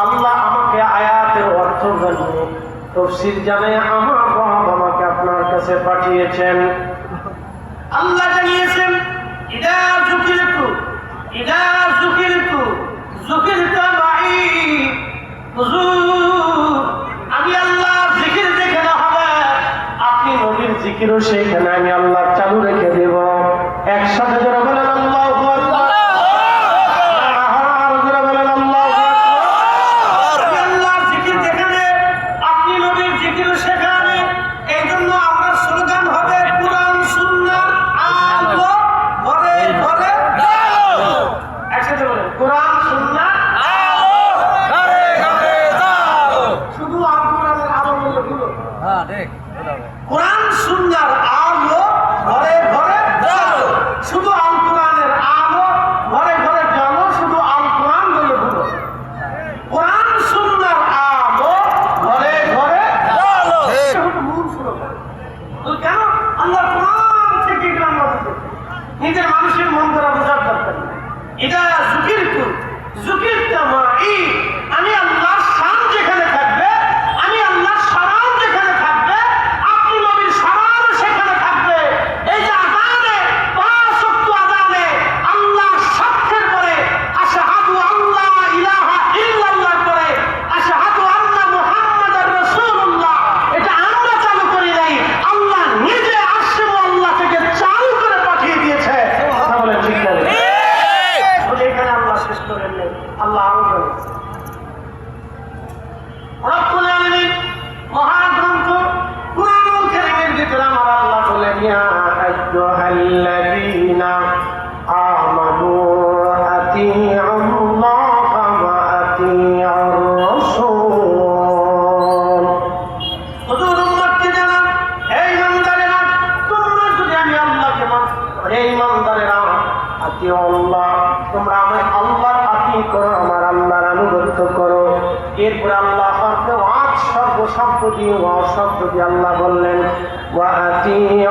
আল্লাহ আমাকে আয়াতের অর্থ জানিয়ে তাফসীর জানিয়ে আমার রব আমাকে আপনার কাছে পাঠিয়েছেন। আল্লাহ জানিয়েছেন ইদা যুকিরতু যুকিরতা মাই। হুজুর, আমি আল্লাহর জিকির যেখানে হবে আপনি নবীর জিকিরও সেখানে আমি আল্লাহ চালু রেখে দেব। একসাথে যারা বলেন আল্লাহু আকবার। কোরআন সুন্নাহর আলো ঘরে ঘরে জ্বালো, শুধু আল কোরআনের আলো ঘরে ঘরে জ্বালো, শুধু আল কোরআন বলে বলো। কোরআন সুন্নাহর আলো ঘরে ঘরে জ্বালো, মূল স্লোগান। কেন? আল্লাহ কোরআন থেকে গ্রাম নিজের মানুষের মন করা বোঝার দরকার নেই। এটা যুকিরতা মাই, আমি আল্লাহর শান যেখানে থাকবে, আমি আল্লাহর সালাম যেখানে থাকবে, আপনি নবীর সালাম সেখানে থাকবে। এই যে আযানে, ৫ ওয়াক্ত আযানে আল্লাহর সাক্ষ্যের পরে আশহাদু আল্লা ইলাহা ইল্লাল্লাহ করে আশহাদু আন্না মুহাম্মাদার রাসূলুল্লাহ, এটা আমরা চালু করি নাই, আল্লাহ নিজে আসছে আল্লাহ থেকে চালু করে পাঠিয়ে দিয়েছে। কথা বলেন ঠিক না? এখানে আল্লাহ শেষ করেন নাই, আল্লাহ আরো বলেন। রব্বুল আলামিন মহাগ্রন্থ কুরআনুল কারীমের ভিতরে আমার আল্লাহ বলেন ইয়া আইয়ুহাল্লাযীনা আমানু আতিউল্লাহা ওয়া আতিউর রাসূল। হুজুর উম্মতকে জানান, হে ইমানদারেরা, তোমরা যদি আমি আল্লাহকে মানো, হে ইমানদারেরা আতিউল্লাহ, তোমরা আমার আল্লাহর আতি করো, আমার আল্লাহর আনুগত্য করো। এরপরে আল্লাহ শব্দ দিয়ে আল্লাহ বললেন ওয়া আতি